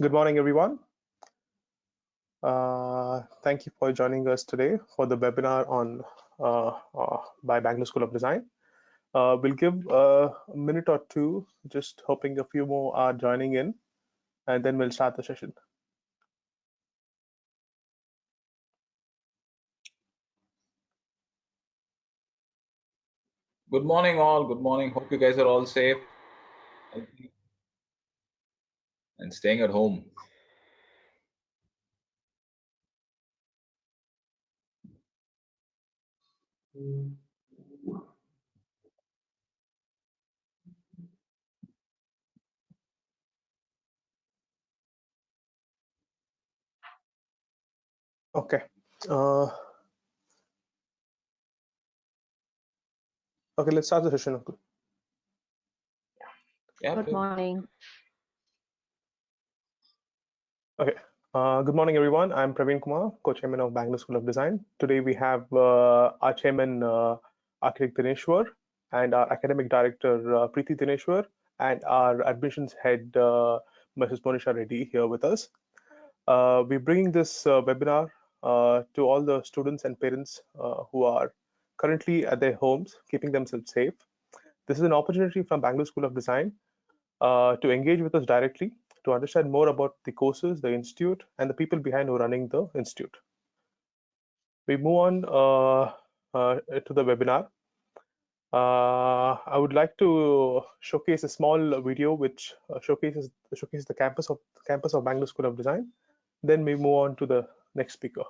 Good morning, everyone. Thank you for joining us today for the webinar on by Bangalore School of Design. We'll give a minute or two, just hoping a few more are joining in, and then we'll start the session. Good morning, all. Good morning. Hope you guys are all safe and staying at home. Okay. Okay, let's start the session, Uncle. Yeah, Good morning. Okay. Good morning, everyone. I'm Praveen Kumar, co-chairman of Bangalore School of Design. Today we have our chairman, Architect Dineshwar, and our academic director, Preethi Dineshwar, and our admissions head, Mrs. Monisha Reddy, here with us. We're bringing this webinar to all the students and parents who are currently at their homes, keeping themselves safe. This is an opportunity from Bangalore School of Design to engage with us directly, to understand more about the courses, the institute, and the people behind who are running the institute. We move on to the webinar. I would like to showcase a small video which showcases the campus of Bangalore School of Design. Then we move on to the next speaker.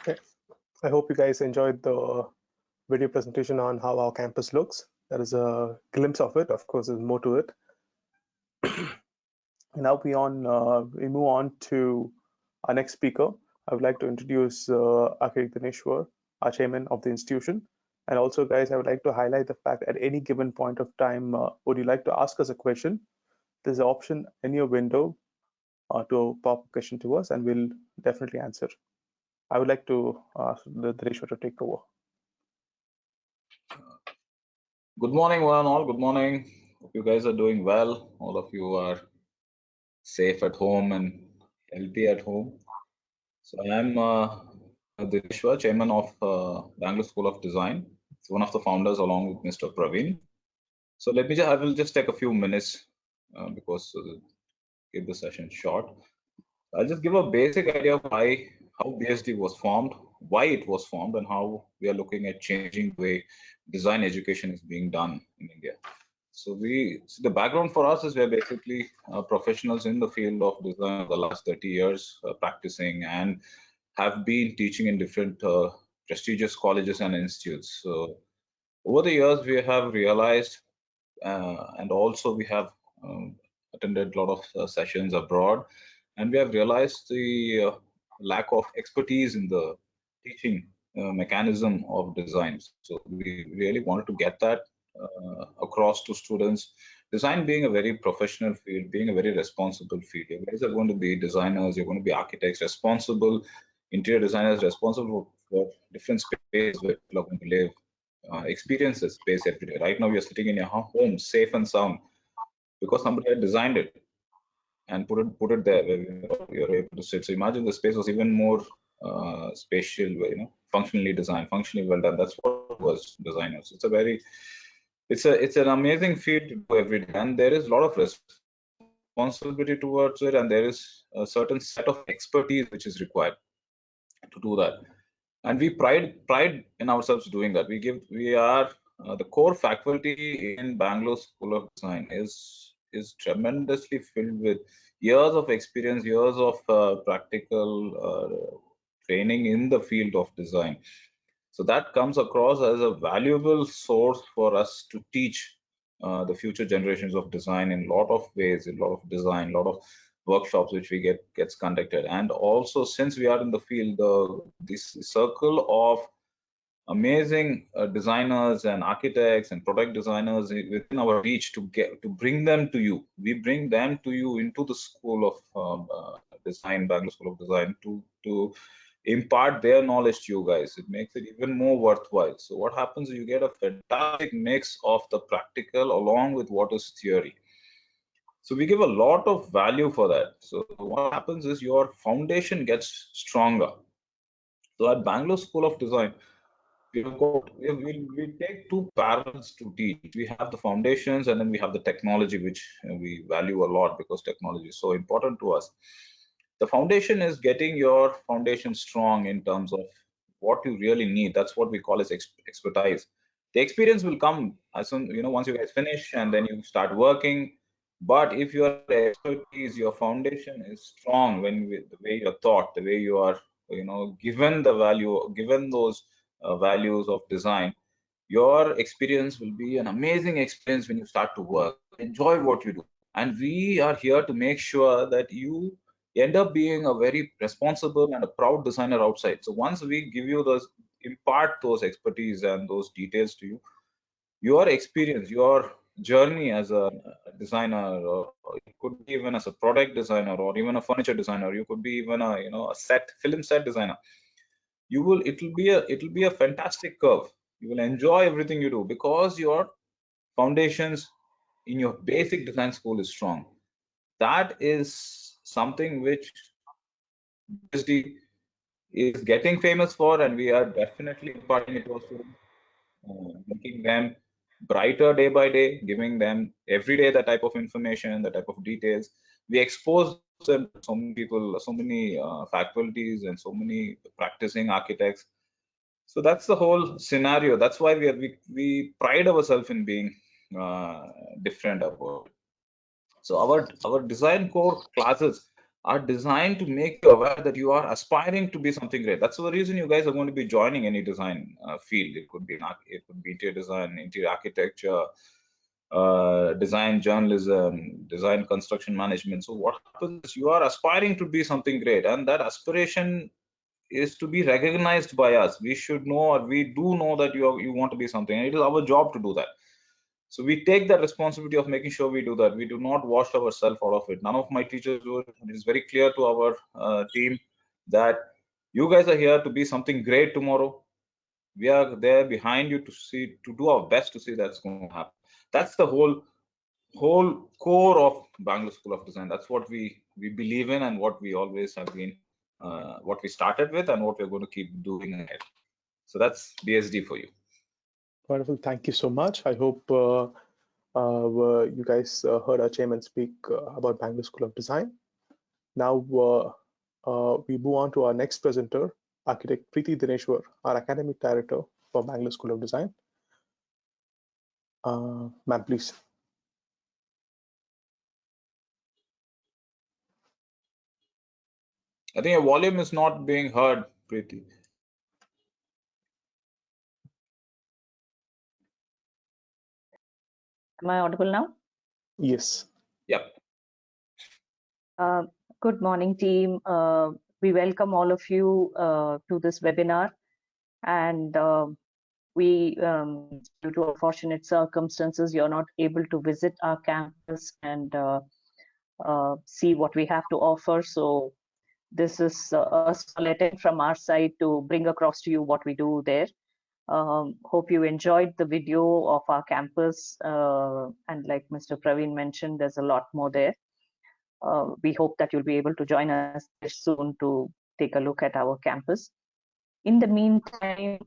Okay. I hope you guys enjoyed the video presentation on how our campus looks. That is a glimpse of it. Of course, there's more to it. Now we move on to our next speaker. I would like to introduce Architect Dineshwar, our chairman of the institution. And also, guys, I would like to highlight the fact at any given point of time, would you like to ask us a question? There's an option in your window to pop a question to us, and we'll definitely answer. I would like to ask Dineshwar to take over. Good morning, one and all. Good morning. Hope you guys are doing well. All of you are safe at home and healthy at home. So I'm Dineshwar, chairman of Bangalore School of Design. It's one of the founders along with Mr. Praveen. So I will just take a few minutes because keep the session short. I'll just give a basic idea of why how BSD was formed, why it was formed, and how we are looking at changing the way design education is being done in India. So the background for us is we're basically professionals in the field of design for the last 30 years, practicing and have been teaching in different prestigious colleges and institutes. So over the years, we have realized, and also we have um, attended a lot of sessions abroad, and we have realized the lack of expertise in the teaching mechanism of design. So we really wanted to get that across to students. Design being a very professional field, being a very responsible field. You guys are going to be designers, you're going to be architects, responsible interior designers, responsible for different spaces where people are going to live, experience the space every day. Right now, you're sitting in your home, safe and sound, because somebody had designed it and put it there where you're able to sit. So imagine the space was even more spatial, functionally designed, functionally well done. That's what it was designers. It's an amazing field to do every day, and there is a lot of responsibility towards it, and there is a certain set of expertise which is required to do that. And we pride in ourselves doing that. We are the core faculty in Bangalore School of Design is tremendously filled with years of experience, years of practical training in the field of design. So that comes across as a valuable source for us to teach the future generations of design in a lot of ways, in a lot of design, a lot of workshops which we gets conducted. And also, since we are in the field, this circle of amazing designers and architects and product designers within our reach to bring them to you. We bring them to you into the School of Design, Bangalore School of Design, to impart their knowledge to you guys. It makes it even more worthwhile. So what happens is you get a fantastic mix of the practical along with what is theory. So we give a lot of value for that. So what happens is your foundation gets stronger. So at Bangalore School of Design, we take two parallels to teach. We have the foundations and then we have the technology, which we value a lot because technology is so important to us. The foundation is getting your foundation strong in terms of what you really need. That's what we call as expertise. The experience will come as soon, once you guys finish and then you start working. But if your expertise, your foundation is strong, the way you're taught, the way you are, given the value, given those values of design, your experience will be an amazing experience when you start to work. Enjoy what you do. And we are here to make sure that you end up being a very responsible and a proud designer outside. So once we give you those, impart those expertise and those details to you, your experience, your journey as a designer, or it could be even as a product designer, or even a furniture designer, you could be even a film set designer. It'll be a fantastic curve. You will enjoy everything you do because your foundations in your basic design school is strong. That is something which BSD is getting famous for, and we are definitely imparting it to our students, making them brighter day by day, giving them every day that type of information, that type of details. We expose them to so many people, so many faculties, and so many practicing architects. So that's the whole scenario. That's why we pride ourselves in being different about it. So our design core classes are designed to make you aware that you are aspiring to be something great. That's the reason you guys are going to be joining any design field. It could be interior design, interior architecture, design journalism, design construction management. So what happens is you are aspiring to be something great, and that aspiration is to be recognized by us. We should know, or we do know that you want to be something, and it is our job to do that. So we take that responsibility of making sure we do that. We do not wash ourselves out of it. None of my teachers do it. It is very clear to our team that you guys are here to be something great tomorrow. We are there behind you to do our best to see that's going to happen. That's the whole core of Bangalore School of Design. That's what we believe in, and what we always have been, what we started with, and what we're going to keep doing ahead. So that's BSD for you. Wonderful. Thank you so much. I hope you guys heard our chairman speak about Bangalore School of Design. Now, we move on to our next presenter, architect Preethi Dineshwar, our academic director for Bangalore School of Design. Ma'am, please. I think your volume is not being heard, Preethi. Am I audible now? Yes. Yep. Good morning, team. We welcome all of you to this webinar, and due to unfortunate circumstances, you're not able to visit our campus and see what we have to offer. So this is a small attempt from our side to bring across to you what we do there. Hope you enjoyed the video of our campus, and like Mr. Praveen mentioned, there's a lot more there. We hope that you'll be able to join us soon to take a look at our campus. In the meantime,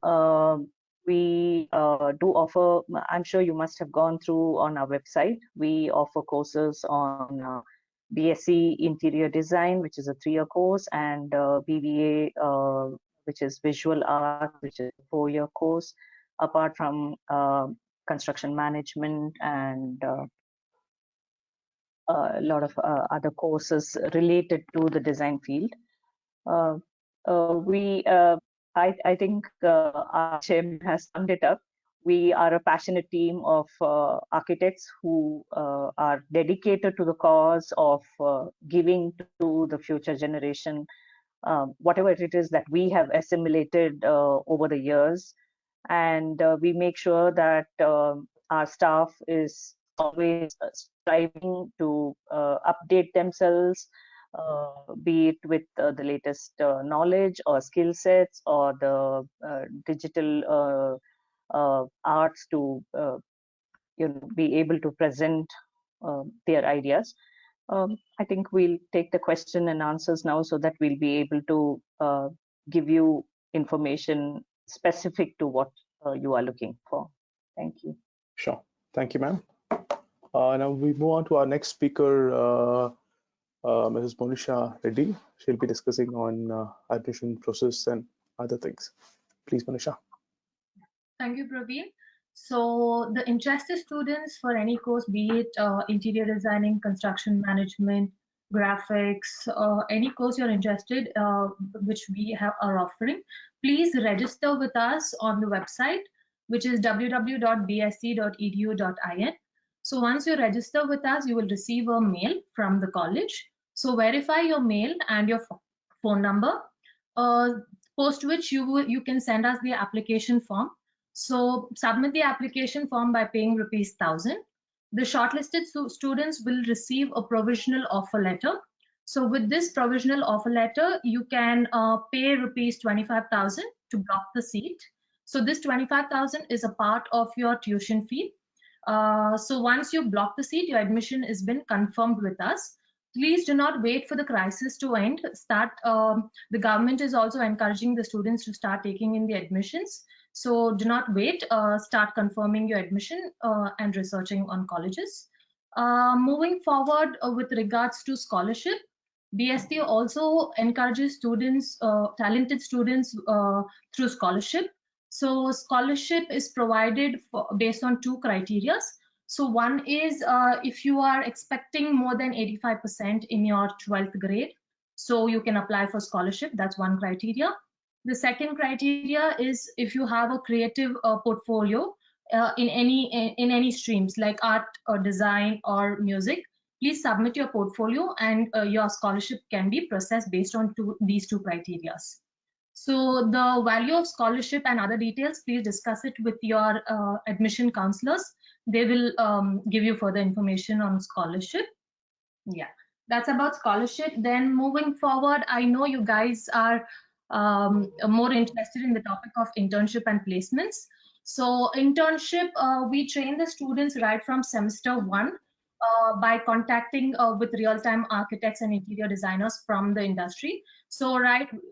we do offer, I'm sure you must have gone through on our website, we offer courses on BSc Interior Design, which is a 3-year course, and BVA, which is Visual Art, which is a 4-year course, apart from construction management and a lot of other courses related to the design field. I think our chairman has summed it up. We are a passionate team of architects who are dedicated to the cause of giving to the future generation whatever it is that we have assimilated over the years. And we make sure that our staff is always striving to update themselves, be it with the latest knowledge or skill sets or the digital arts to be able to present their ideas. I think we'll take the question and answers now so that we'll be able to give you information specific to what you are looking for. Thank you. Sure. Thank you, ma'am. Now we move on to our next speaker, Mrs. Monisha Reddy. She'll be discussing on admission process and other things. Please, Monisha. Thank you, Praveen. So the interested students for any course, be it interior designing, construction management, graphics, any course you're interested, which we are offering, please register with us on the website, which is www.bsc.edu.in. So once you register with us, you will receive a mail from the college. So verify your mail and your phone number, post which you can send us the application form. So submit the application form by paying ₹1,000. The shortlisted students will receive a provisional offer letter. So with this provisional offer letter, you can pay ₹25,000 to block the seat. So this 25,000 is a part of your tuition fee. So once you block the seat, your admission has been confirmed with us. Please do not wait for the crisis to end. The government is also encouraging the students to start taking in the admissions. So do not wait, start confirming your admission and researching on colleges. Moving forward with regards to scholarship, BST also encourages students, talented students through scholarship. So scholarship is provided based on 2 criteria. So one is if you are expecting more than 85% in your 12th grade, so you can apply for scholarship. That's one criteria. The second criteria is if you have a creative portfolio in any streams like art or design or music, please submit your portfolio and your scholarship can be processed based on these 2 criteria. So the value of scholarship and other details, please discuss it with your admission counselors. They will give you further information on scholarship. Yeah, that's about scholarship. Then moving forward, I know you guys are more interested in the topic of internship and placements. So internship, we train the students right from semester 1 by contacting with real-time architects and interior designers from the industry. So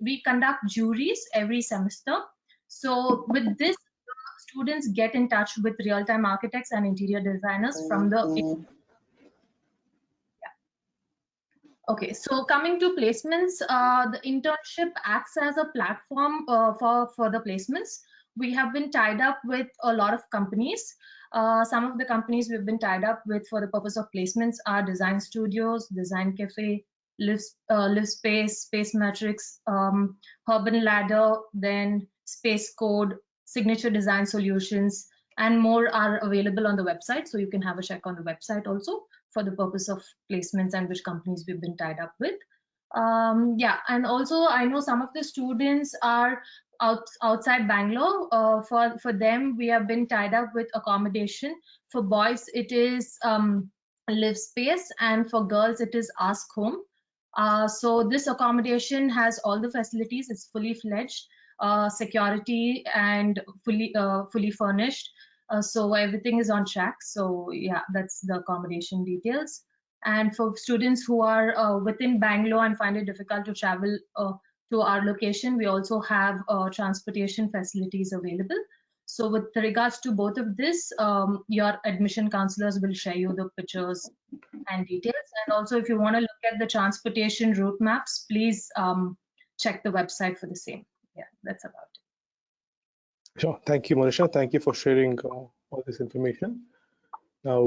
we conduct juries every semester. So with this, students get in touch with real-time architects and interior designers from the Okay, so coming to placements, the internship acts as a platform for the placements. We have been tied up with a lot of companies. Some of the companies we've been tied up with for the purpose of placements are design studios, design cafe, live space, space metrics, urban ladder, then space code, signature design solutions, and more are available on the website. So you can have a check on the website also for the purpose of placements and which companies we've been tied up with. Yeah, and also I know some of the students are outside Bangalore. For them, we have been tied up with accommodation. For boys, it is live space, and for girls, it is ask home. So this accommodation has all the facilities. It's fully fledged, security, and fully furnished. So everything is on track. So yeah, that's the accommodation details. And for students who are within Bangalore and find it difficult to travel to our location, we also have transportation facilities available. So with regards to both of this, your admission counselors will share you the pictures and details. And also, if you want to look at the transportation route maps, please check the website for the same. Yeah, that's about it. Sure. Thank you, Monisha. Thank you for sharing all this information. Now,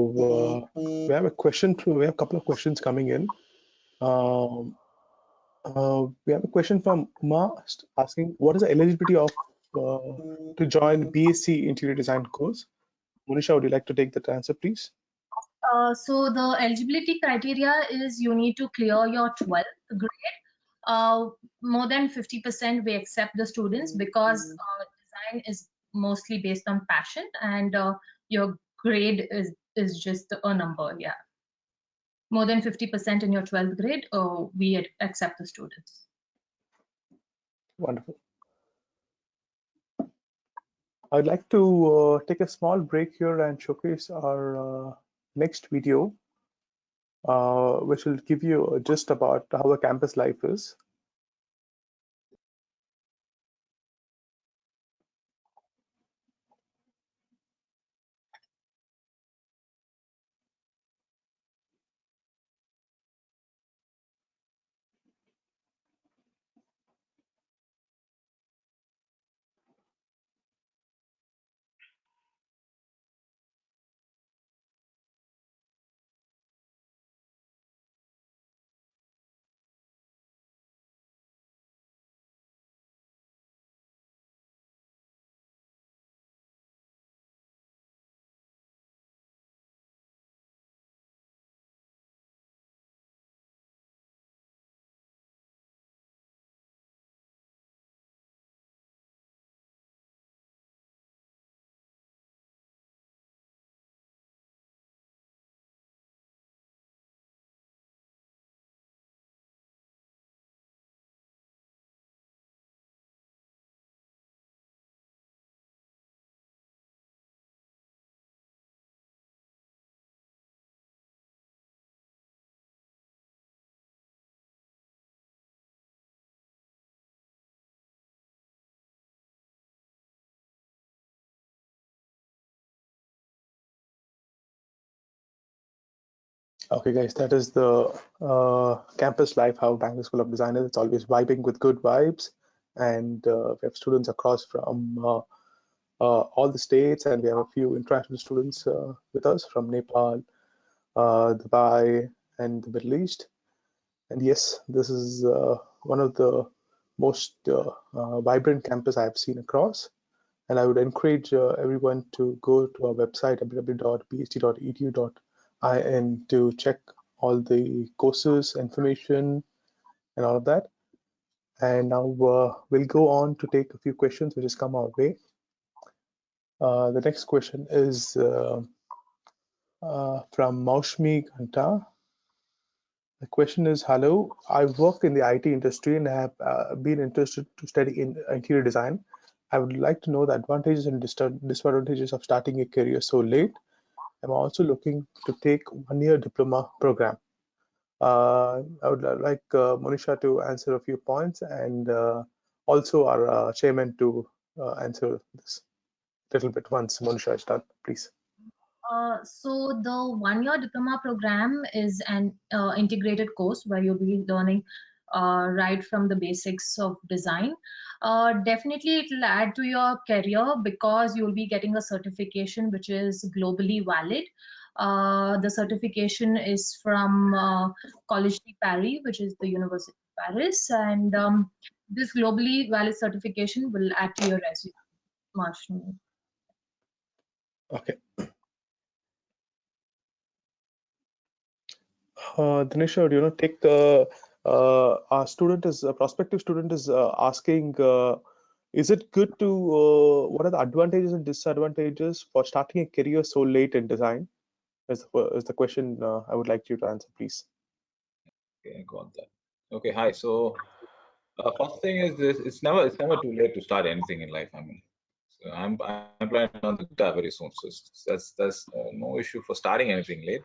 we have a question. We have a couple of questions coming in. We have a question from Uma asking, what is the eligibility of to join BSc Interior Design course? Monisha, would you like to take that answer, please? So the eligibility criteria is you need to clear your 12th grade. More than 50% we accept the students because design is mostly based on passion, and your grade is just a number. Yeah, more than 50% in your 12th grade, we accept the students. Wonderful. I'd like to take a small break here and showcase our next video, which will give you a gist about how the campus life is. Okay, guys, that is the campus life, how Bangalore School of Design is. It's always vibing with good vibes, and we have students across from all the states, and we have a few international students with us from Nepal, Dubai, and the Middle East. And yes, this is one of the most vibrant campus I have seen across. And I would encourage everyone to go to our website, www.bst.edu.in, to check all the courses, information, and all of that. And now we'll go on to take a few questions which has come our way. The next question is from Maushmi Ghanta. The question is, hello, I work in the IT industry and have been interested to study in interior design. I would like to know the advantages and disadvantages of starting a career so late. I'm also looking to take 1-year diploma program. I would like Monisha to answer a few points, and also our chairman to answer this a little bit once Monisha is done, please. So the one-year diploma program is an integrated course where you'll be learning right from the basics of design. Definitely it will add to your career because you'll be getting a certification which is globally valid. The certification is from College de Paris, which is the University of Paris, and this globally valid certification will add to your resume much more. Okay. Dineshwar, take the our student is a prospective student is asking, is it good to what are the advantages and disadvantages for starting a career so late in design? Is the question I would like you to answer, please. Okay, I got that. Okay, hi. So first thing is this: it's never too late to start anything in life. I mean, so I'm planning to learn the guitar very soon, so that's no issue for starting anything late.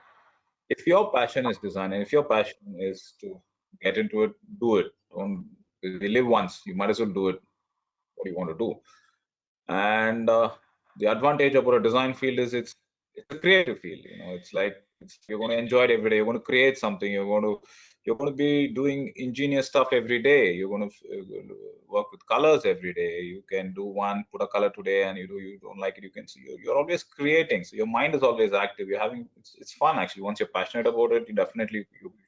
If your passion is design and if your passion is to get into it, do it. Don't we live once, you might as well do it. What do you want to do? And the advantage about a design field is it's a creative field. It's like you're going to enjoy it every day. You're going to create something. You're going to be doing ingenious stuff every day. You're going to work with colors every day. You can do one, put a color today, and you don't like it, you can see you're always creating. So your mind is always active. You're having it's fun actually. Once you're passionate about it, you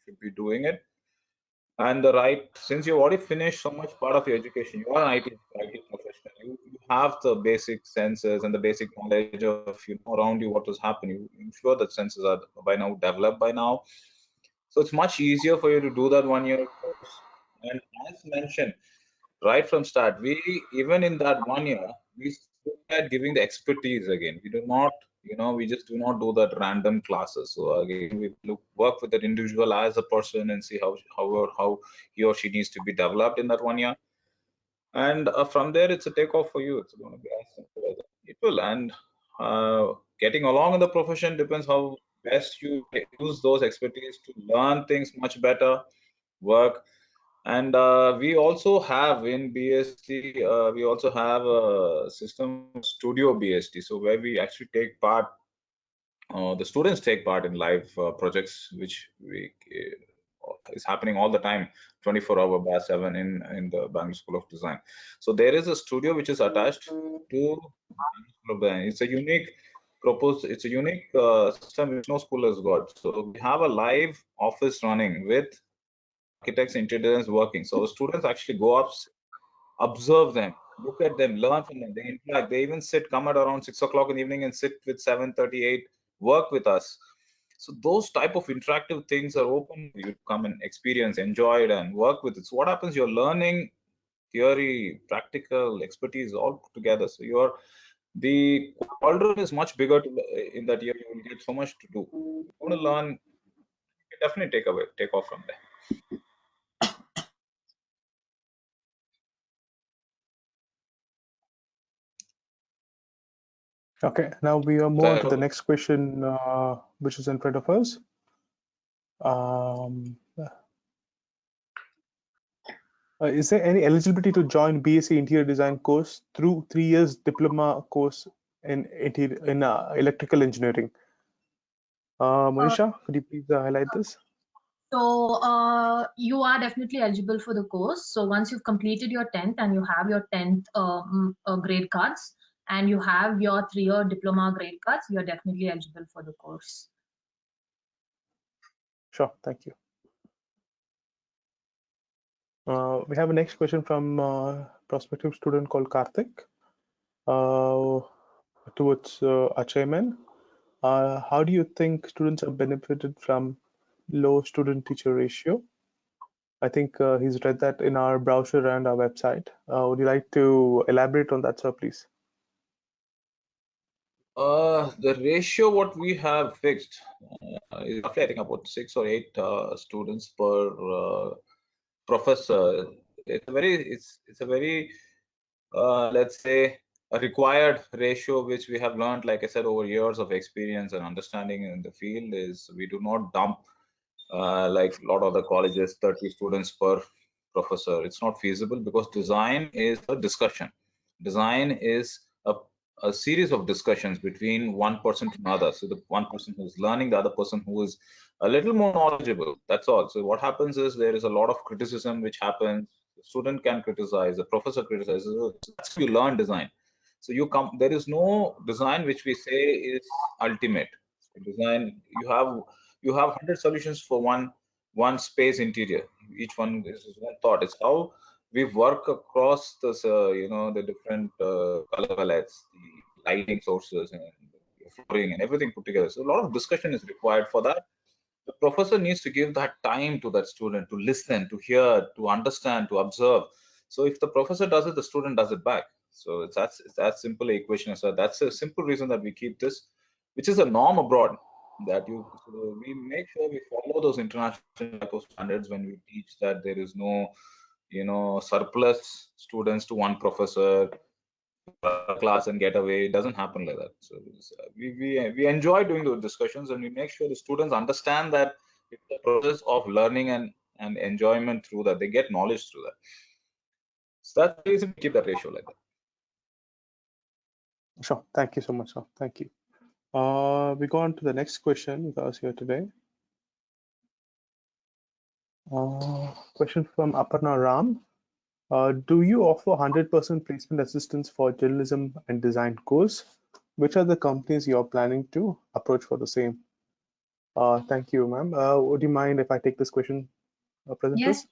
should be doing it. And since you've already finished so much part of your education, you are an IT professional. You have the basic senses and the basic knowledge of around you what is happening. I'm sure that senses are by now developed by now. So it's much easier for you to do that 1 year course. And as mentioned, right from start, we even in that 1 year, we look at giving the expertise again. We do not, we just do not do that random classes. So again, we work with that individual as a person and see how he or she needs to be developed in that 1 year. And from there, it's a takeoff for you. It's going to be as simple as that. It will. And getting along in the profession depends how best you use those expertise to learn things much better, work. And we also have in BSc, we also have a system studio BSc, so where we actually take part, the students take part in live projects, which is happening all the time, 24 hour by 7 in the Bangalore School of Design. So there is a studio which is attached to Bangalore School of Design. It's a unique system which no school has got. So we have a live office running with architects, interiors working. So the students actually go up, observe them, look at them, learn from them. They interact. They even come at around 6 o'clock in the evening and sit with 7:38, work with us. So those type of interactive things are open for you to come and experience, enjoy it, and work with it. So what happens? You're learning theory, practical expertise all together. So the cauldron is much bigger in that year. You will get so much to do. You want to learn, definitely take off from there. Okay, now we are moving on to the next question, which is in front of us. Is there any eligibility to join BSc Interior Design course through 3 years diploma course in electrical engineering? Monisha, could you please highlight this? So you are definitely eligible for the course. So once you've completed your 10th and you have your 10th grade cards and you have your 3-year diploma grade cards, you're definitely eligible for the course. Sure, thank you. We have a next question from prospective student called Karthik towards our chairman. How do you think students have benefited from low student-teacher ratio? I think he's read that in our brochure and our website. Would you like to elaborate on that, sir, please? The ratio what we have fixed is roughly, I think, about 6 or 8 students per professor. It's a very let's say a required ratio which we have learned, like I said, over years of experience and understanding in the field. Is we do not dump like a lot of the colleges 30 students per professor. It's not feasible because design is a discussion. Design is a a series of discussions between one person to another. So the one person who's learning, the other person who is a little more knowledgeable. That's all. So what happens is there is a lot of criticism which happens. The student can criticize, the professor criticizes. So that's how you learn design. So you come. There is no design which we say is ultimate. So design, you have 100 solutions for one space interior. Each one is one thought. It's how we work across this, the different color palettes, the lighting sources, and the flooring, and everything put together. So a lot of discussion is required for that. The professor needs to give that time to that student to listen, to hear, to understand, to observe. So if the professor does it, the student does it back. So it's that simple equation. So that's a simple reason that we keep this, which is a norm abroad. So we make sure we follow those international type of standards when we teach, that there is no surplus students to one professor class and get away. It doesn't happen like that. So we enjoy doing those discussions, and we make sure the students understand that it's a process of learning and enjoyment through that. They get knowledge through that. So that's the reason we keep that ratio like that. Sure. Thank you so much, sir. Thank you. We go on to the next question with us here today. Question from Aparna Ram. Do you offer 100% placement assistance for journalism and design course? Which are the companies you're planning to approach for the same? Thank you, ma'am. Would you mind if I take this question, presenters? Yes.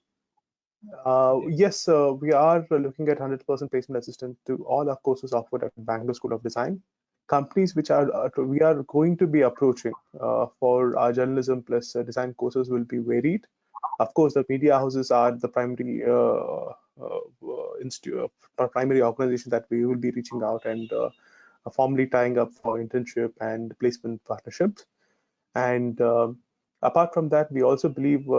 Yes, we are looking at 100% placement assistance to all our courses offered at Bangalore School of Design. Companies which we are going to be approaching for our journalism plus design courses will be varied. Of course, the media houses are the primary primary organization that we will be reaching out and formally tying up for internship and placement partnerships. And apart from that, we also believe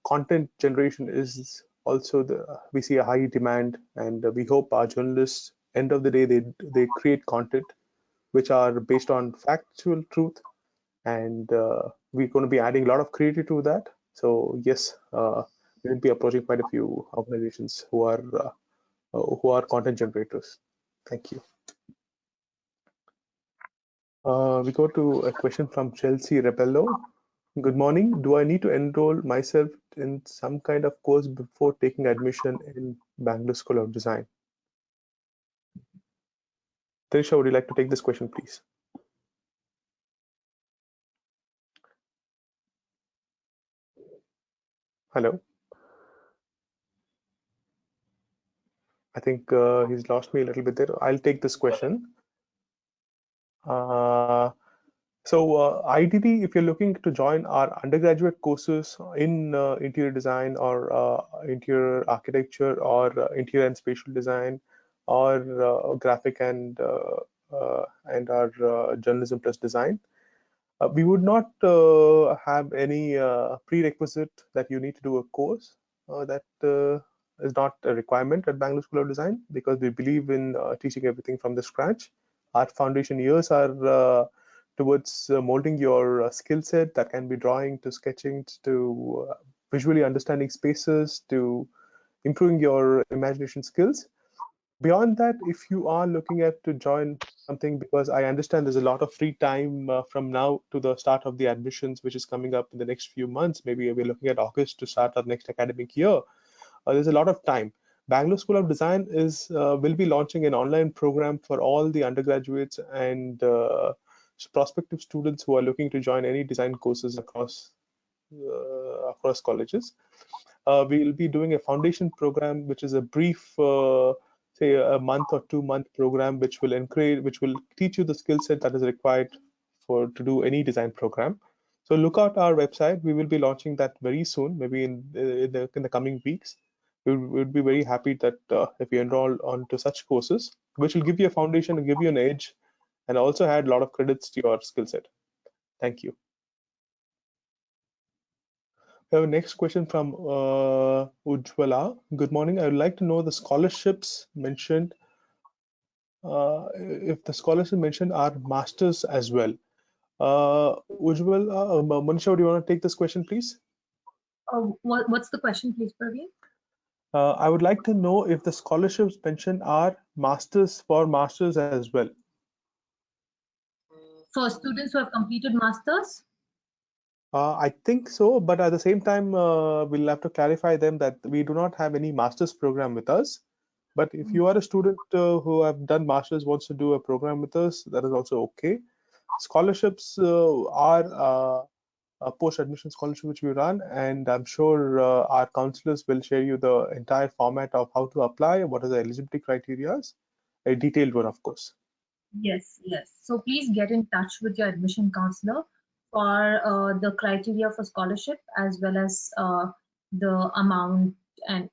content generation is also we see a high demand, and we hope our journalists, end of the day, they create content which are based on factual truth, and we're going to be adding a lot of creativity to that. So yes, we'll be approaching quite a few organizations who are content generators. Thank you. We go to a question from Chelsea Rebello. Good morning. Do I need to enroll myself in some kind of course before taking admission in Bangalore School of Design? Dineshwar, would you like to take this question, please? Hello. I think he's lost me a little bit there. I'll take this question. Ideally, if you're looking to join our undergraduate courses in interior design or interior architecture or interior and spatial design or graphic and our journalism plus design, we would not have any prerequisite that you need to do a course. That is not a requirement at Bangalore School of Design, because we believe in teaching everything from the scratch. Our foundation years are towards molding your skill set, that can be drawing to sketching to visually understanding spaces to improving your imagination skills. Beyond that, if you are looking at to join something, because I understand there's a lot of free time from now to the start of the admissions, which is coming up in the next few months. Maybe we're looking at August to start our next academic year. There's a lot of time. Bangalore School of Design will be launching an online program for all the undergraduates and prospective students who are looking to join any design courses across colleges. We will be doing a foundation program, which is a brief, say a month or 2-month program, which will teach you the skill set that is required to do any design program. So look out our website. We will be launching that very soon, maybe in the coming weeks. We would be very happy that if you enroll onto such courses, which will give you a foundation and give you an edge, and also add a lot of credits to your skill set. Thank you. We have a next question from Ujwala. Good morning. I would like to know the scholarships mentioned. If the scholarships mentioned are masters as well. Ujwala, Manisha, do you want to take this question, please? What's the question, please, Praveen? I would like to know if the scholarships mentioned are masters as well. for students who have completed masters? I think so, but at the same time, we'll have to clarify them that we do not have any master's program with us. But if you are a student who have done masters, wants to do a program with us, that is also okay. Scholarships are a post-admission scholarship which we run, and I'm sure our counselors will share you the entire format of how to apply, what are the eligibility criteria, a detailed one, of course. Yes, yes. So please get in touch with your admission counselor for the criteria for scholarship as well as the amount and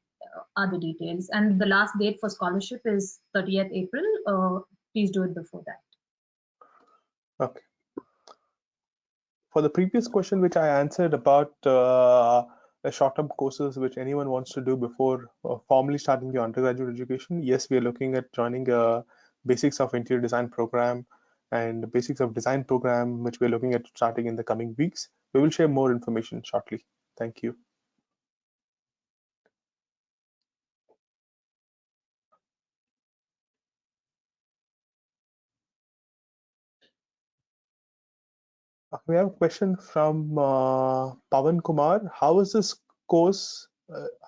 other details. And the last date for scholarship is 30th April. Please do it before that. Okay. For the previous question which I answered about the short-term courses which anyone wants to do before formally starting your undergraduate education, yes, we are looking at joining a basics of interior design program and basics of design program, which we're looking at starting in the coming weeks. We will share more information shortly. Thank you. We have a question from Pavan Kumar. How is this course?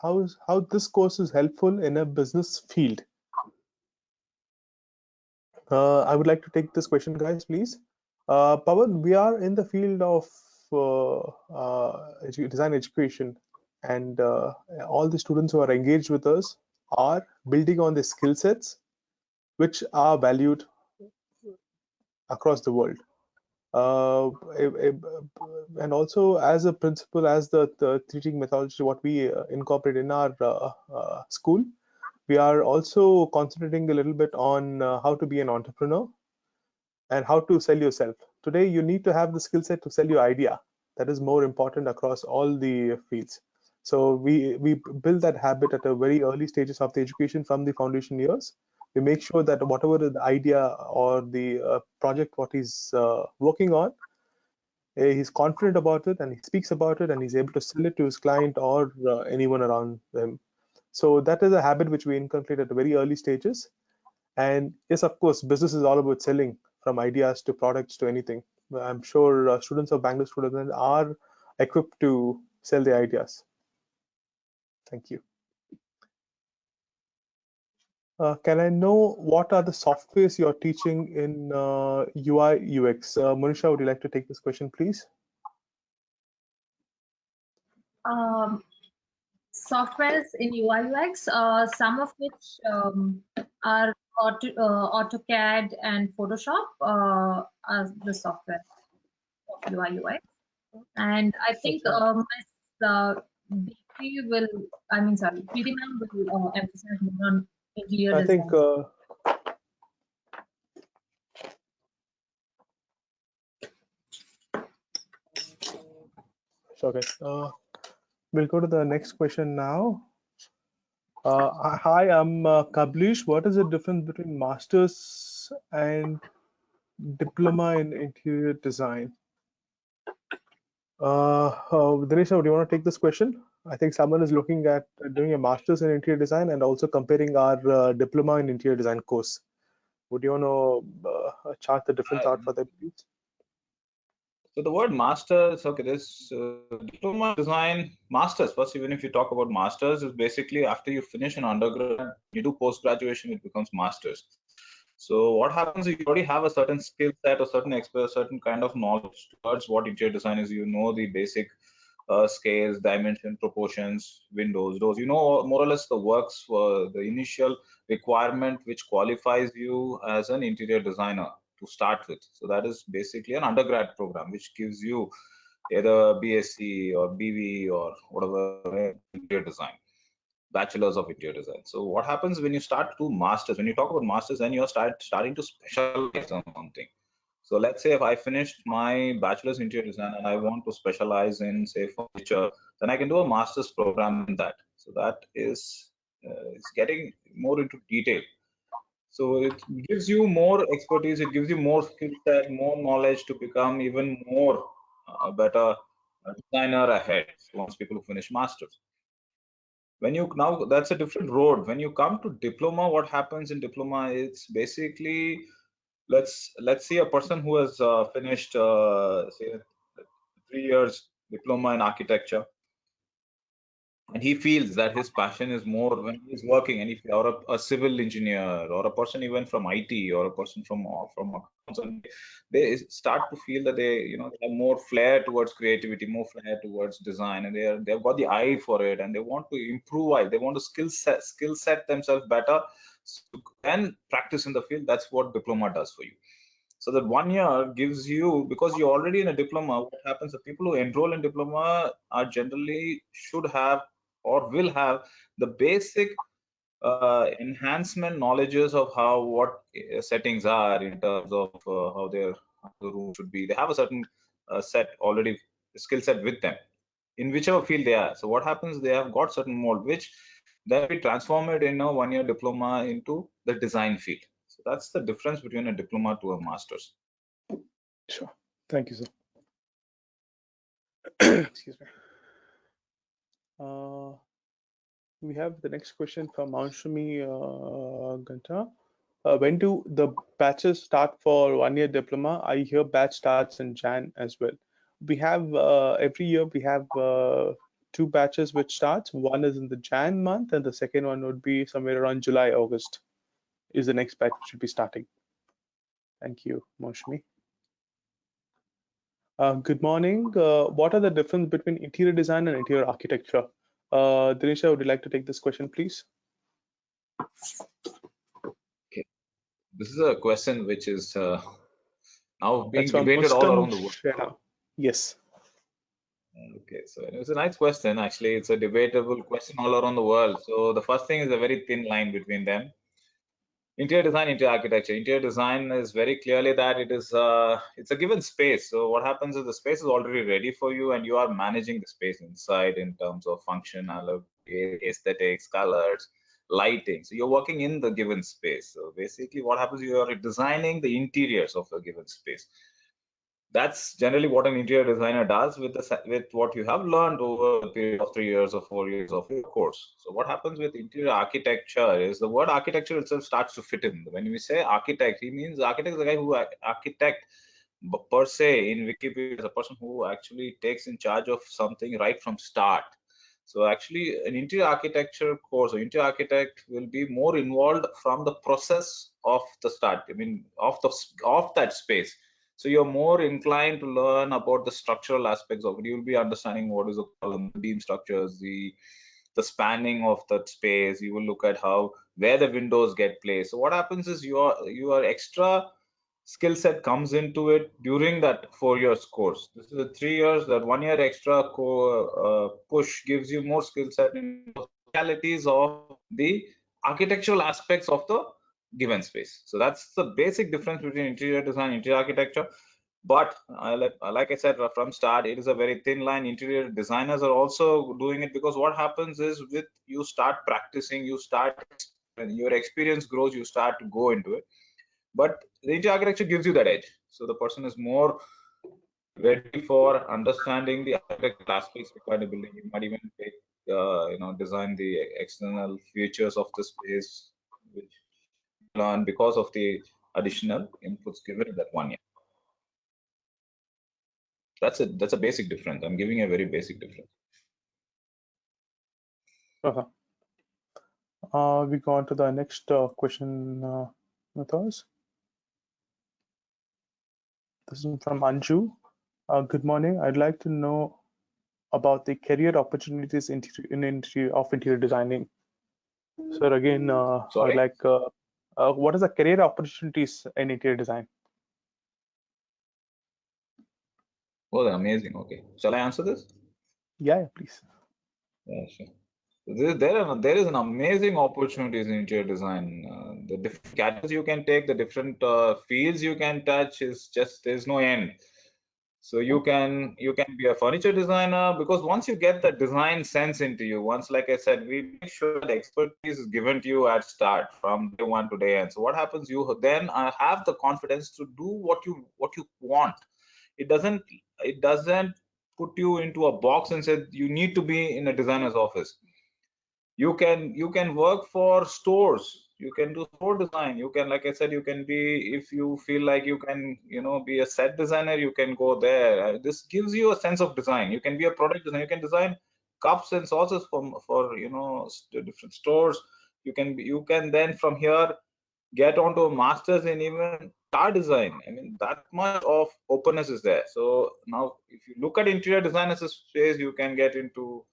How this course is helpful in a business field? I would like to take this question, guys, please. Pawan, we are in the field of design education, and all the students who are engaged with us are building on the skill sets which are valued across the world. And also, as a principle, as the teaching methodology, what we incorporate in our school, we are also concentrating a little bit on how to be an entrepreneur and how to sell yourself. Today, you need to have the skill set to sell your idea. That is more important across all the fields. So we build that habit at a very early stages of the education from the foundation years. We make sure that whatever the idea or the project what he's working on, he's confident about it and he speaks about it and he's able to sell it to his client or anyone around him. So that is a habit which we inculcate at the very early stages. And yes, of course, business is all about selling, from ideas to products to anything. I'm sure students of Bangalore School of Design are equipped to sell their ideas. Thank you. Can I know what are the softwares you're teaching in UI UX? Manisha, would you like to take this question, please? Softwares in UI UX, some of which are AutoCAD and Photoshop as the software of UI UX. And I think Preethi will, Preethi ma'am will emphasize more on interior I design. think okay. We'll go to the next question now. Hi, I'm Kablish. What is the difference between master's and diploma in interior design? Dineshwar, do you want to take this question? I think someone is looking at doing a master's in interior design and also comparing our diploma in interior design course. Would you want to chart the difference out for them, please? So the word masters, okay, this diploma design masters. First, even if you talk about masters, is basically after you finish an undergrad, you do post graduation, it becomes masters. So what happens is you already have a certain skill set, a certain expert, certain kind of knowledge towards what interior design is. You know the basic scales, dimension, proportions, windows, doors. You know more or less the works for the initial requirement which qualifies you as an interior designer to start with. So that is basically an undergrad program which gives you either BSc or BV or whatever interior design, bachelors of interior design. So what happens when you start to masters? When you talk about masters, then you're starting to specialize on something. So let's say if I finished my bachelor's in interior design and I want to specialize in, say, furniture, then I can do a master's program in that. So that is it's getting more into detail. So it gives you more expertise, it gives you more skill set, more knowledge to become even more better designer ahead once people finish masters. When you now, that's a different road. When you come to diploma, what happens in diploma is basically let's see a person who has finished say 3 years diploma in architecture, and he feels that his passion is more when he's working, and if you're a civil engineer or a person even from IT or a person from accounts, and they start to feel that they have more flair towards creativity, more flair towards design, and they've got the eye for it, and they want to improve, they want to skill set themselves better, and practice in the field. That's what diploma does for you. So that 1 year gives you, because you're already in a diploma, what happens, the people who enroll in diploma are generally should have or will have the basic enhancement knowledges of what settings are in terms of how the room should be. They have a certain set already skill set with them in whichever field they are. So what happens, they have got certain mold, which then we transform it in a 1 year diploma into the design field. So that's the difference between a diploma to a master's. Sure. Thank you, sir. Excuse me. We have the next question from Anshumi Ganta. When do the batches start for 1 year diploma? I hear batch starts in Jan as well. We have every year we have 2 batches which starts. One is in the Jan month, and the second one would be somewhere around July, August. Is the next batch should be starting. Thank you, Moshmi. Good morning. What are the difference between interior design and interior architecture? Dineshwar, would you like to take this question, please? Okay. This is a question which is now being That's from debated all Muskan around the world. Shreya. Yes. Okay, so it's a nice question. Actually, it's a debatable question all around the world. So the first thing is a very thin line between them. Interior design, interior architecture. Interior design is very clearly that it's a given space. So what happens is the space is already ready for you, and you are managing the space inside in terms of functionality, aesthetics, colors, lighting. So you're working in the given space. So basically, what happens, you are designing the interiors of a given space. That's generally what an interior designer does with what you have learned over a period of 3 years or 4 years of your course. So what happens with interior architecture is the word architecture itself starts to fit in. When we say architect, he means architect is the guy who architect per se in Wikipedia is a person who actually takes in charge of something right from start. So actually an interior architecture course or interior architect will be more involved from the process of the start. I mean, of that space. So you're more inclined to learn about the structural aspects of it. You'll be understanding what is the column, beam structures, the spanning of that space. You will look at where the windows get placed. So what happens is your extra skill set comes into it during that 4 years course. This is a 3 years, that 1 year extra push gives you more skill set in the realities of the architectural aspects of the given space. So that's the basic difference between interior design and interior architecture. But like I said from start, it is a very thin line. Interior designers are also doing it because what happens is with you start practicing, your experience grows, you start to go into it. But the interior architecture gives you that edge. So the person is more ready for understanding the architectural aspects required in building. You might even take, design the external features of the space, which you learn because of the additional inputs given in that 1 year. That's a basic difference. I'm giving a very basic difference. We go on to the next question with us. This is from Anju. Good morning. I'd like to know about the career opportunities in interior designing. Sir, again, I'd like, what is the career opportunities in interior design? Oh, amazing. Okay. Shall I answer this? Yeah, please. Yeah, sure. There is an amazing opportunities in interior design. The different categories you can take, the different fields you can touch is just, there's no end. So you can be a furniture designer, because once you get the design sense into you, once, like I said, we make sure the expertise is given to you at start from day one to day end. So what happens, you then have the confidence to do what you want. It doesn't put you into a box and say you need to be in a designer's office. You can work for stores. You can do store design. You can, like I said, you can be, if you feel like you can, be a set designer, you can go there. This gives you a sense of design. You can be a product designer. You can design cups and sauces for different stores. You can then from here get onto a master's in even car design. I mean, that much of openness is there. So now, if you look at interior design as a space, you can get into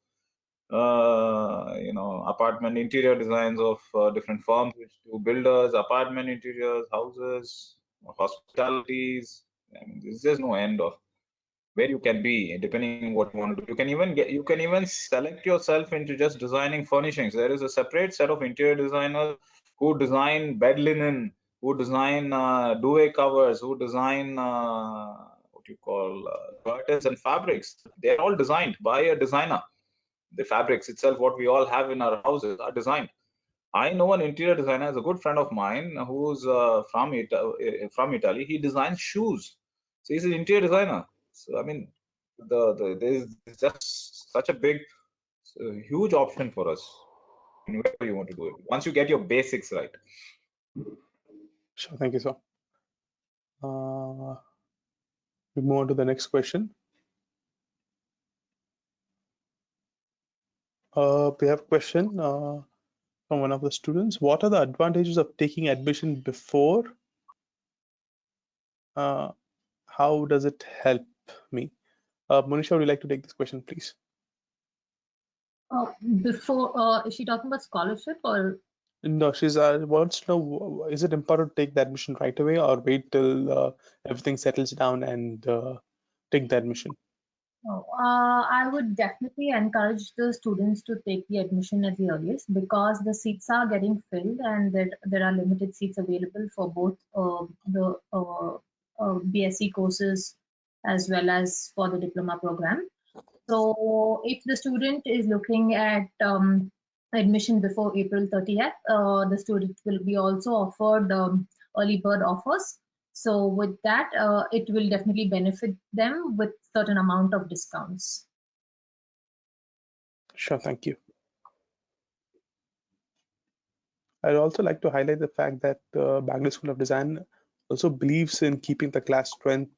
apartment interior designs of different firms which do builders, apartment interiors, houses, hospitalities. I mean, there's no end of where you can be depending on what you want to do. You can even select yourself into just designing furnishings. There is a separate set of interior designers who design bed linen, who design duvet covers, who design what you call curtains and fabrics. They're all designed by a designer. The fabrics itself, what we all have in our houses, are designed. I know an interior designer, is a good friend of mine, who's from Italy. He designs shoes, so he's an interior designer. So I mean, there's just such a big, huge option for us in wherever you want to do it. Once you get your basics right. Sure, thank you, sir. We move on to the next question. We have a question from one of the students. What are the advantages of taking admission before? How does it help me? Monisha, would you like to take this question, please? Before, is she talking about scholarship or? No, she's wants to know, is it important to take the admission right away or wait till everything settles down and take the admission? I would definitely encourage the students to take the admission at the earliest, because the seats are getting filled and there are limited seats available for both the BSc courses as well as for the diploma program. So if the student is looking at admission before April 30th, the student will be also offered early bird offers. So with that, it will definitely benefit them with certain amount of discounts. Sure, thank you. I'd also like to highlight the fact that Bangalore School of Design also believes in keeping the class strength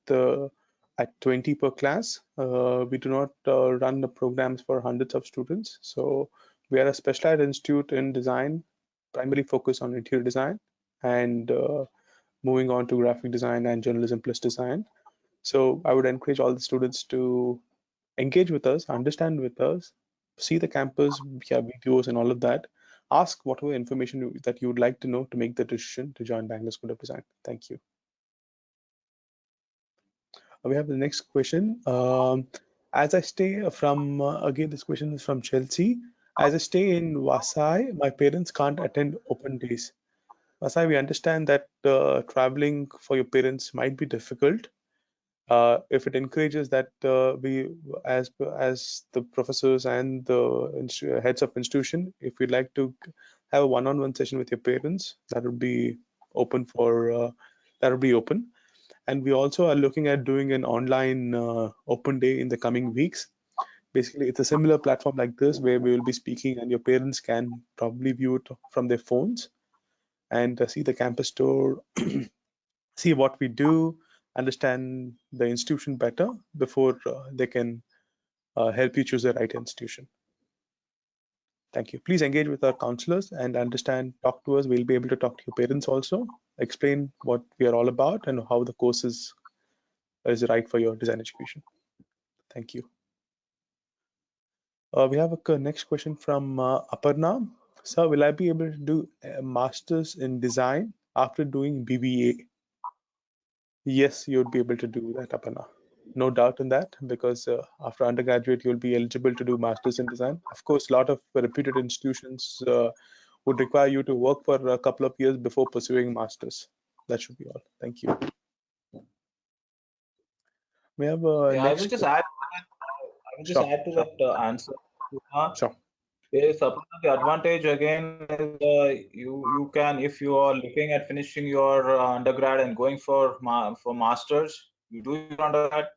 at 20 per class. We do not run the programs for hundreds of students. So we are a specialized institute in design, primarily focused on interior design and moving on to graphic design and journalism plus design. So I would encourage all the students to engage with us, understand with us, see the campus via videos and all of that. Ask whatever information that you would like to know to make the decision to join Bangalore School of Design. Thank you. We have the next question. As I stay from, again, this question is from Chelsea. As I stay in Vasai, my parents can't attend open days. Vasai, we understand that traveling for your parents might be difficult. If it encourages that we, as the professors and the heads of institution, if you'd like to have a one-on-one session with your parents, that would be open for that would be open. And we also are looking at doing an online open day in the coming weeks. Basically, it's a similar platform like this where we will be speaking, and your parents can probably view it from their phones and see the campus tour, see what we do, understand the institution better before they can help you choose the right institution. Thank you. Please engage with our counselors and understand, talk to us. We'll be able to talk to your parents also, explain what we are all about and how the course is right for your design education. Thank you. We have a next question from Aparna. Sir, will I be able to do a master's in design after doing BBA? Yes, you would be able to do that, Aparna. No doubt in that, because after undergraduate, you'll be eligible to do masters in design. Of course, a lot of reputed institutions would require you to work for a couple of years before pursuing masters. That should be all. Thank you. We have Yeah, I will just add to that answer. Sure. Yes, the advantage again is you can, if you are looking at finishing your undergrad and going for masters, you do your undergrad.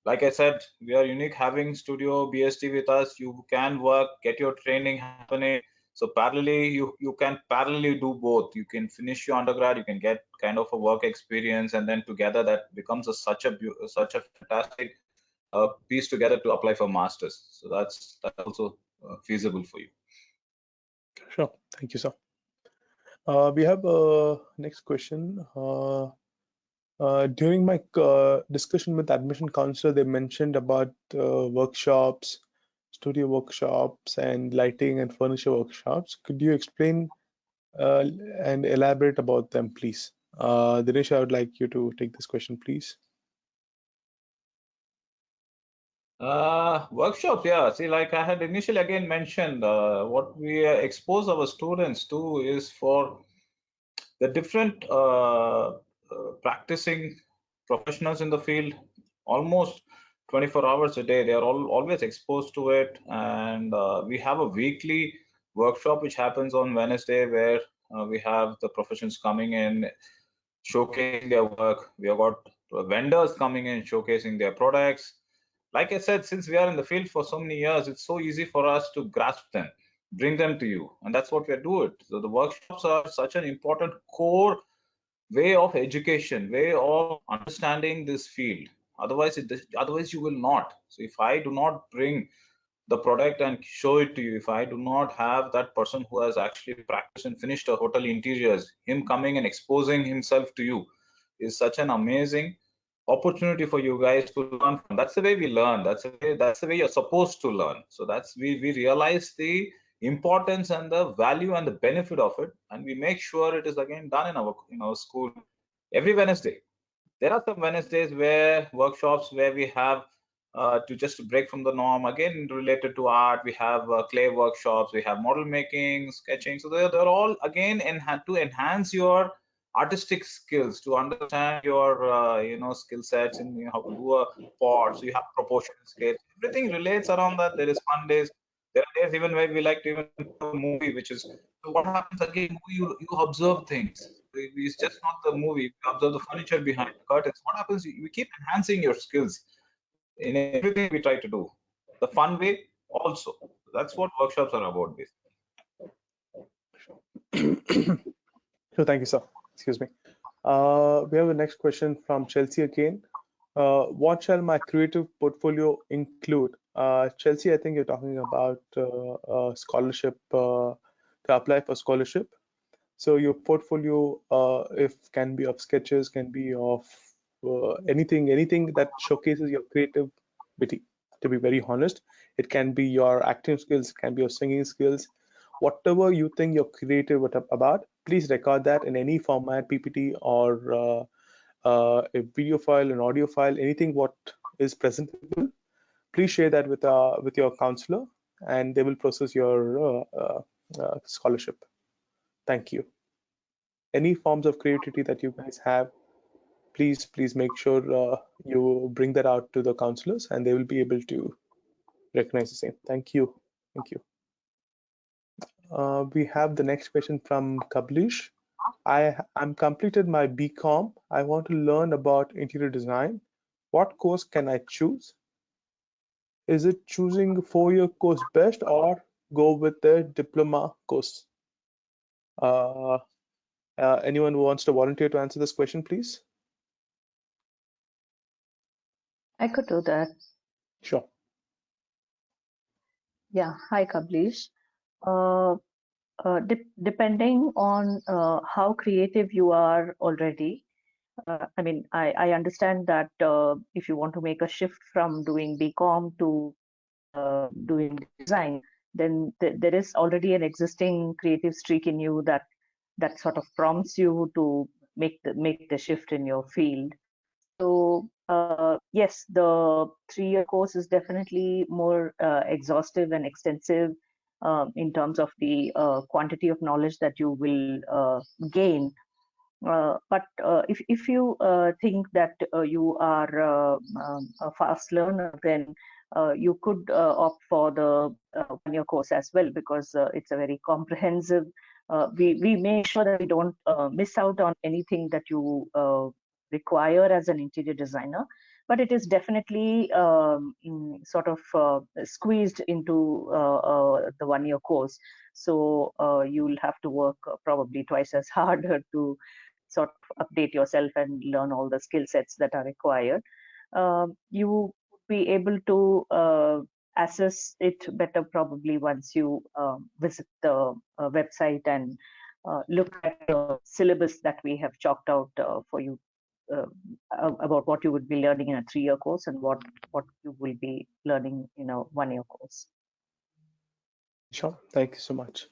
Like I said, we are unique having studio BST with us. You can work, get your training happening. So parallelly, you can parallelly do both. You can finish your undergrad, you can get kind of a work experience, and then together that becomes such a fantastic piece together to apply for masters. So that's also feasible for you. Sure. Thank you, sir. We have next question. During my discussion with admission counselor, they mentioned about workshops, studio workshops, and lighting and furniture workshops. Could you explain and elaborate about them, please? Dinesh, I would like you to take this question, please. Workshops, yeah. See, like I had initially again mentioned, what we expose our students to is for the different practicing professionals in the field, almost 24 hours a day. They are always exposed to it. And we have a weekly workshop which happens on Wednesday, where we have the professions coming in, showcasing their work. We have got vendors coming in, showcasing their products. Like I said, since we are in the field for so many years, it's so easy for us to grasp them, bring them to you, and that's what we do it. So the workshops are such an important core way of education, way of understanding this field. Otherwise you will not. So if I do not bring the product and show it to you, if I do not have that person who has actually practiced and finished a hotel interiors, him coming and exposing himself to you, is such an amazing opportunity for you guys to learn from. That's the way we learn. That's the way you're supposed to learn. So that's we realize the importance and the value and the benefit of it, and we make sure it is again done in our school every Wednesday. There are some Wednesdays where workshops where we have to just break from the norm, again related to art. We have clay workshops, we have model making, sketching. So they're all again to enhance your artistic skills, to understand your skill sets in how to do a pot. So you have proportion scales. Everything relates around that. There is fun days. There are days even where we like to even put a movie, which is, so what happens again, you observe things. It's just not the movie. You observe the furniture behind the curtains. What happens? We keep enhancing your skills in everything we try to do. The fun way also. That's what workshops are about, basically. So thank you, sir. Excuse me. We have the next question from Chelsea again. What shall my creative portfolio include? Chelsea, I think you're talking about scholarship, to apply for scholarship. So your portfolio, if can be of sketches, can be of anything that showcases your creativity. To be very honest, it can be your acting skills, can be your singing skills, whatever you think you're creative about. Please record that in any format, PPT or a video file, an audio file, anything what is presentable. Please share that with your counselor, and they will process your scholarship. Thank you. Any forms of creativity that you guys have, please make sure you bring that out to the counselors, and they will be able to recognize the same. Thank you. We have the next question from Kablish. I'm completed my BCom. I want to learn about interior design. What course can I choose? Is it choosing a 4-year course best, or go with the diploma course? Anyone who wants to volunteer to answer this question, please? I could do that. Sure. Yeah. Hi, Kablish. Depending on how creative you are already, I mean, I understand that if you want to make a shift from doing BCom to doing design, then there is already an existing creative streak in you that sort of prompts you to make the shift in your field. So yes, the 3-year course is definitely more exhaustive and extensive in terms of the quantity of knowledge that you will gain. But if you think that you are a fast learner, then you could opt for the 1-year course as well, because it's a very comprehensive. We make sure that we don't miss out on anything that you require as an interior designer, but it is definitely sort of squeezed into the 1-year course. So you'll have to work probably twice as hard to sort of update yourself and learn all the skill sets that are required. You will be able to assess it better probably once you visit the website and look at the syllabus that we have chalked out for you about what you would be learning in a 3-year course and what you will be learning in a 1-year course. Sure, thank you so much.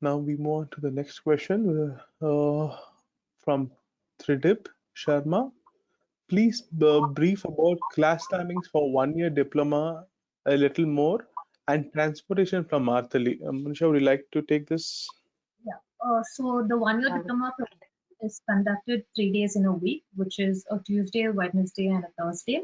Now we move on to the next question from Tridip Sharma. Please brief about class timings for 1-year diploma a little more and transportation from Marthali. Manisha, would you like to take this? Yeah. So the 1-year diploma program is conducted 3 days in a week, which is a Tuesday, Wednesday, and a Thursday.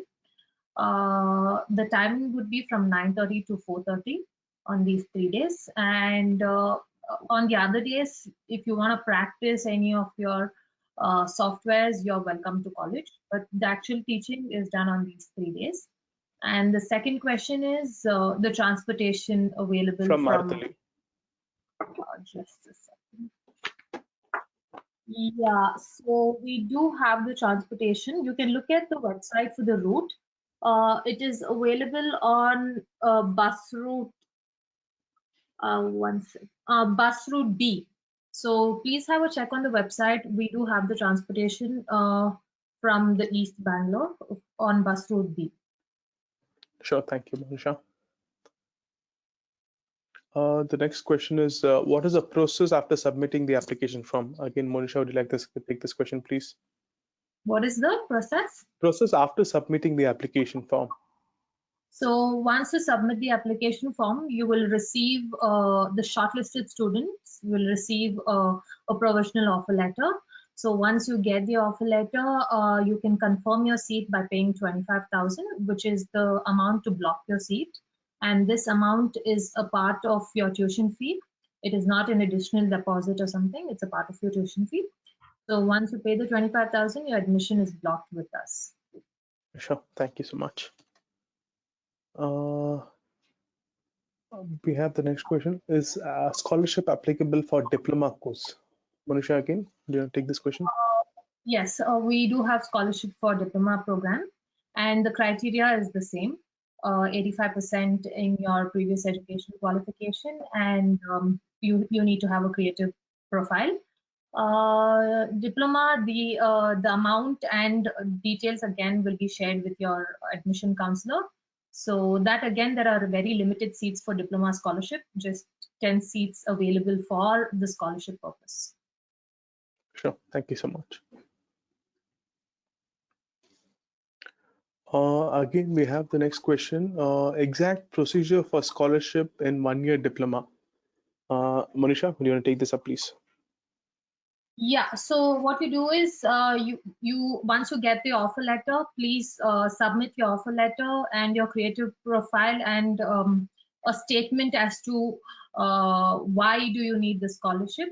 The timing would be from 9:30 to 4:30 on these 3 days. And on the other days, if you want to practice any of your softwares, you're welcome to college. But the actual teaching is done on these 3 days. And the second question is the transportation available From Marthali. Just a second. Yeah, so we do have the transportation. You can look at the website for the route. It is available on bus route. Bus route B. So please have a check on the website. We do have the transportation from the East Bangalore on bus route B. Sure, thank you, Manisha. The next question is, what is the process after submitting the application form? Again, Monisha, would you like to take this question, please? What is the process? Process after submitting the application form. So once you submit the application form, you will receive the shortlisted students will receive a provisional offer letter. So once you get the offer letter, you can confirm your seat by paying 25,000, which is the amount to block your seat. And this amount is a part of your tuition fee. It is not an additional deposit or something. It's a part of your tuition fee. So once you pay the 25,000, your admission is blocked with us. Sure, thank you so much. We have the next question. Is scholarship applicable for diploma course? Manisha, again, do you take this question? Yes, we do have scholarship for diploma program, and the criteria is the same. 85% in your previous education qualification, and you need to have a creative profile. Diploma, the amount and details again will be shared with your admission counselor. So that again, there are very limited seats for diploma scholarship, just 10 seats available for the scholarship purpose. Sure, thank you so much. Again, we have the next question. Exact procedure for scholarship in 1-year diploma. Manisha, would you want to take this up, please? Yeah, so what you do is you once you get the offer letter, please submit your offer letter and your creative profile and a statement as to why do you need the scholarship.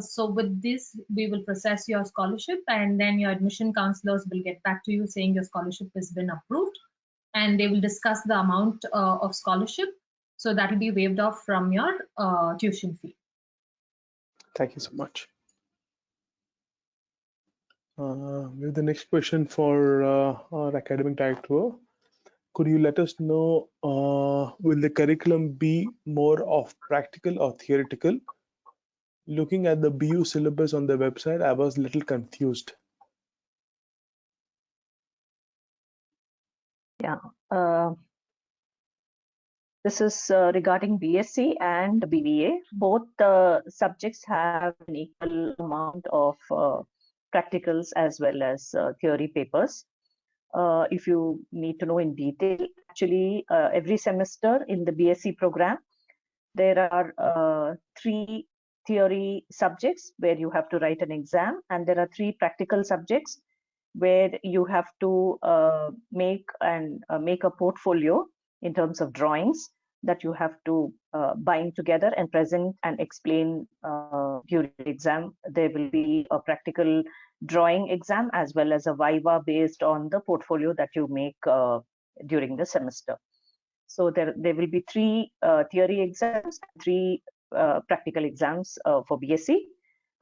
So with this, we will process your scholarship, and then your admission counselors will get back to you saying your scholarship has been approved, and they will discuss the amount of scholarship. So that will be waived off from your tuition fee. Thank you so much. We have the next question for our academic director. Could you let us know, will the curriculum be more of practical or theoretical? Looking at the BU syllabus on the website, I was a little confused. Yeah. This is regarding BSc and BBA. Both subjects have an equal amount of practicals as well as theory papers. If you need to know in detail, actually every semester in the BSc program, there are 3 theory subjects where you have to write an exam, and there are 3 practical subjects where you have to make a portfolio in terms of drawings that you have to bind together and present and explain during the exam. There will be a practical drawing exam as well as a viva based on the portfolio that you make during the semester. So there will be 3 theory exams, 3 practical exams for BSc.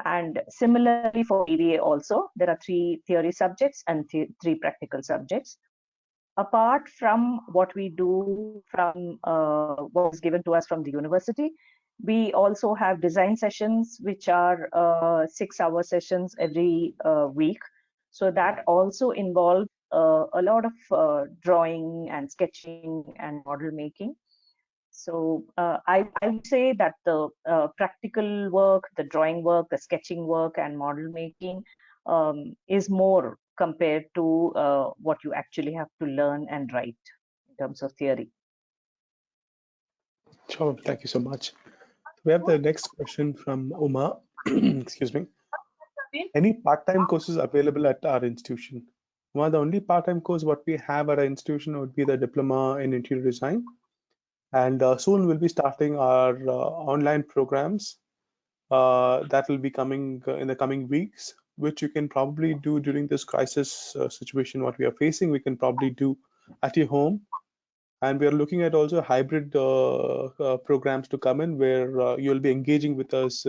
And similarly for BBA also, there are 3 theory subjects and 3 practical subjects. Apart from what we do from what is given to us from the university, we also have design sessions, which are 6-hour sessions every week. So that also involves a lot of drawing and sketching and model making. So I would say that the practical work, the drawing work, the sketching work, and model making is more compared to what you actually have to learn and write in terms of theory. Sure, thank you so much. We have the next question from Uma. Excuse me. Any part-time courses available at our institution? Well, the only part-time course what we have at our institution would be the diploma in interior design, and soon we'll be starting our online programs that will be coming in the coming weeks, which you can probably do during this crisis situation what we are facing. We can probably do at your home, and we are looking at also hybrid programs to come in where you'll be engaging with us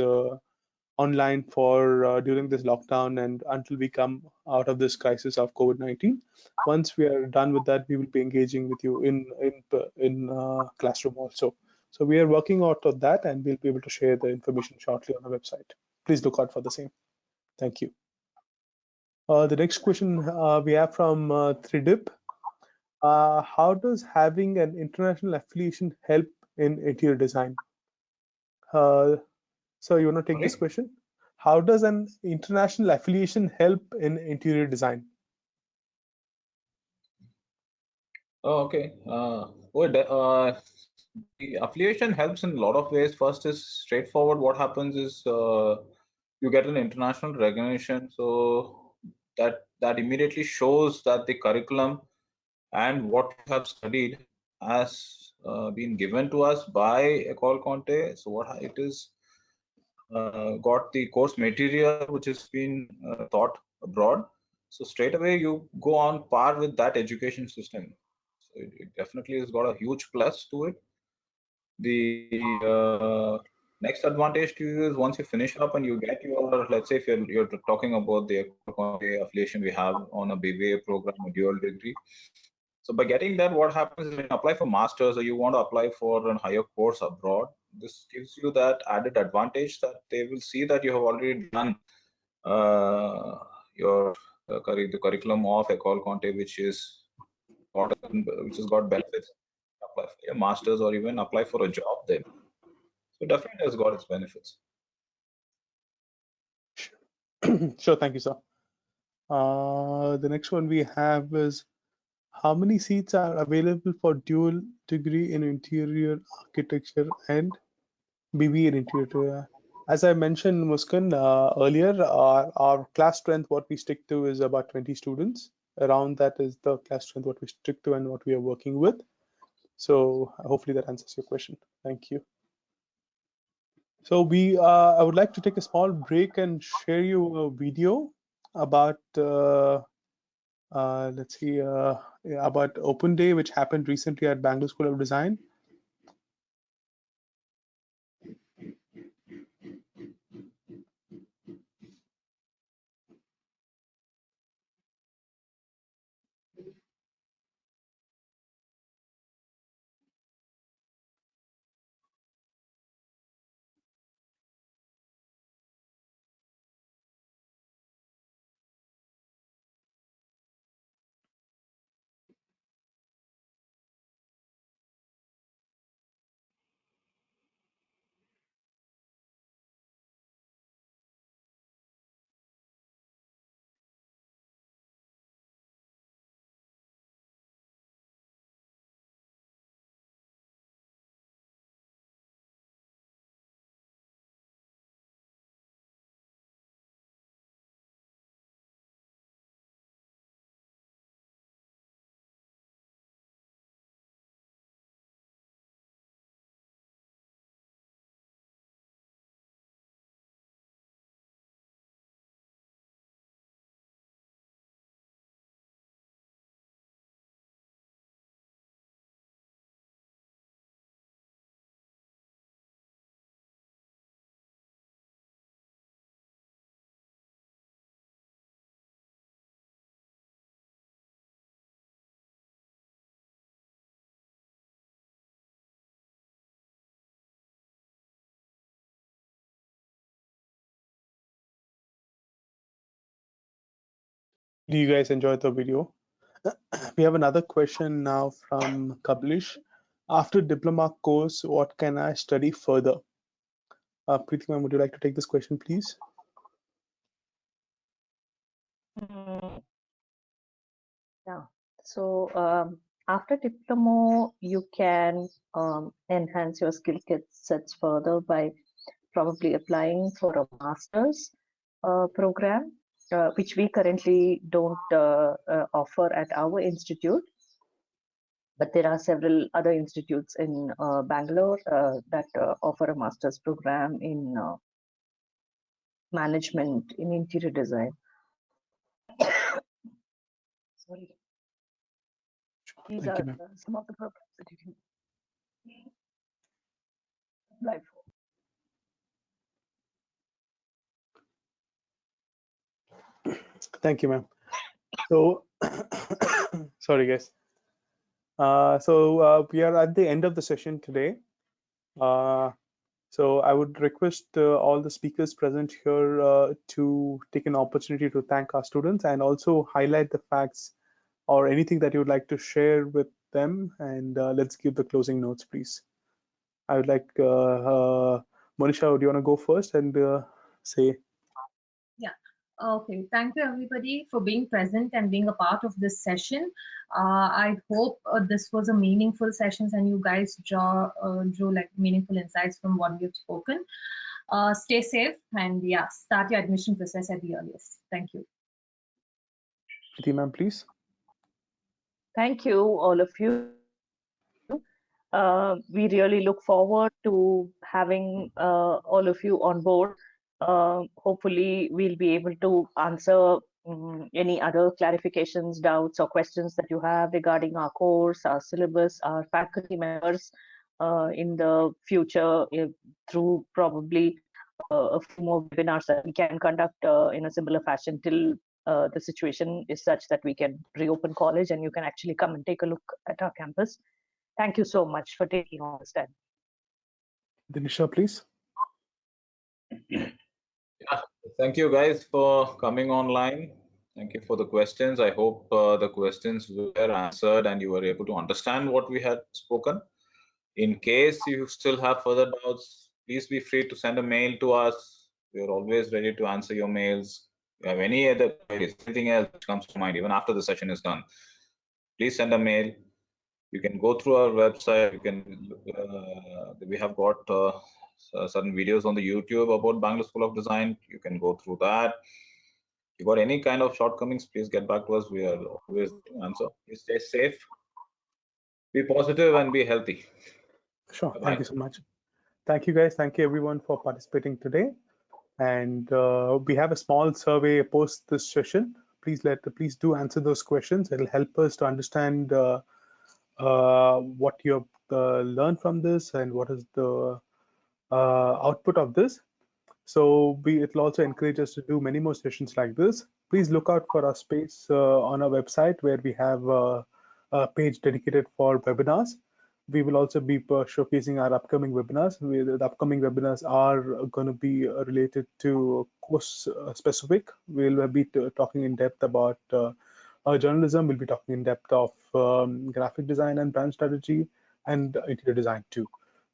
online for during this lockdown and until we come out of this crisis of COVID-19. Once we are done with that, we will be engaging with you in classroom also. So we are working out of that, and we'll be able to share the information shortly on our website. Please look out for the same. Thank you. The next question we have from Tridip. How does having an international affiliation help in interior design? So you want to take this question? How does an international affiliation help in interior design? Oh, okay. The affiliation helps in a lot of ways. First is straightforward. What happens is you get an international recognition, so that immediately shows that the curriculum and what you have studied has been given to us by Ecole Conte. So what it is got the course material which has been taught abroad. So straight away you go on par with that education system. So it definitely has got a huge plus to it. The next advantage to you is once you finish up and you get your, let's say if you're talking about the affiliation we have on a BBA program, a dual degree. So by getting that, what happens is when you apply for masters or you want to apply for a higher course abroad, this gives you that added advantage that they will see that you have already done the curriculum of Ecole Conte, which has got benefits. Apply for a masters or even apply for a job there. So definitely has got its benefits. Sure, thank you, sir. The next one we have is, how many seats are available for dual degree in interior architecture and BBA in interior? As I mentioned, Muskan, earlier, our class strength, what we stick to is about 20 students. Around that is the class strength, what we stick to and what we are working with. So hopefully that answers your question. Thank you. So I would like to take a small break and share you a video about, let's see, about Open Day, which happened recently at Bangalore School of Design. Do you guys enjoy the video? We have another question now from Kablish. After diploma course, what can I study further? Preethi ma'am, would you like to take this question, please? Yeah. So after diploma, you can enhance your skill sets further by probably applying for a master's program, which we currently don't offer at our institute. But there are several other institutes in Bangalore that offer a master's program in management in interior design. Sorry. These are some of the programs that you can apply for. Thank you, ma'am. So, sorry, guys. We are at the end of the session today. So I would request all the speakers present here to take an opportunity to thank our students and also highlight the facts or anything that you would like to share with them. And let's give the closing notes, please. I would like Monisha, do you want to go first and say? Yeah. Okay. Thank you, everybody, for being present and being a part of this session. I hope this was a meaningful session and you guys drew like meaningful insights from what we've spoken. Stay safe and yeah, start your admission process at the earliest. Thank you. Preethi ma'am, please. Thank you, all of you. We really look forward to having all of you on board. Hopefully, we'll be able to answer any other clarifications, doubts, or questions that you have regarding our course, our syllabus, our faculty members in the future through probably a few more webinars that we can conduct in a similar fashion till the situation is such that we can reopen college and you can actually come and take a look at our campus. Thank you so much for taking all this time. Dineshwar, please. Yeah, thank you guys for coming online. Thank you for the questions. I hope the questions were answered and you were able to understand what we had spoken. In case you still have further doubts, please be free to send a mail to us. We are always ready to answer your mails. If you have any other queries, anything else that comes to mind, even after the session is done, please send a mail. You can go through our website. You can we have got certain videos on the YouTube about Bangalore School of Design. You can go through that. If you got any kind of shortcomings, please get back to us. We are always to answer. Please stay safe, be positive, and be healthy. Sure. Bye-bye. Thank you so much. Thank you, guys. Thank you, everyone, for participating today. And we have a small survey post this session. Please do answer those questions. It'll help us to understand what you have learned from this and what is the output of this. So it'll also encourage us to do many more sessions like this. Please look out for our space on our website where we have a page dedicated for webinars. We will also be showcasing our upcoming webinars. The upcoming webinars are going to be related to course specific. We'll be talking in depth about journalism. We'll be talking in depth of graphic design and brand strategy and interior design too.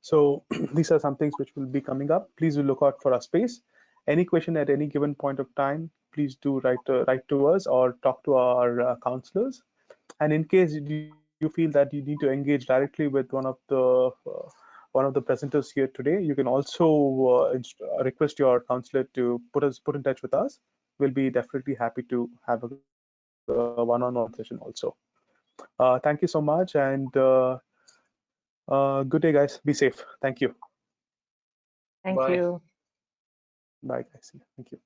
So these are some things which will be coming up. Please do look out for our space. Any question at any given point of time, please do write to us or talk to our counselors. And in case you feel that you need to engage directly with one of the presenters here today, you can also request your counselor to put in touch with us. We'll be definitely happy to have a one-on-one session also. Thank you so much, and good day, guys. Be safe. Thank you. Thank Bye. you. Bye, guys. Thank you.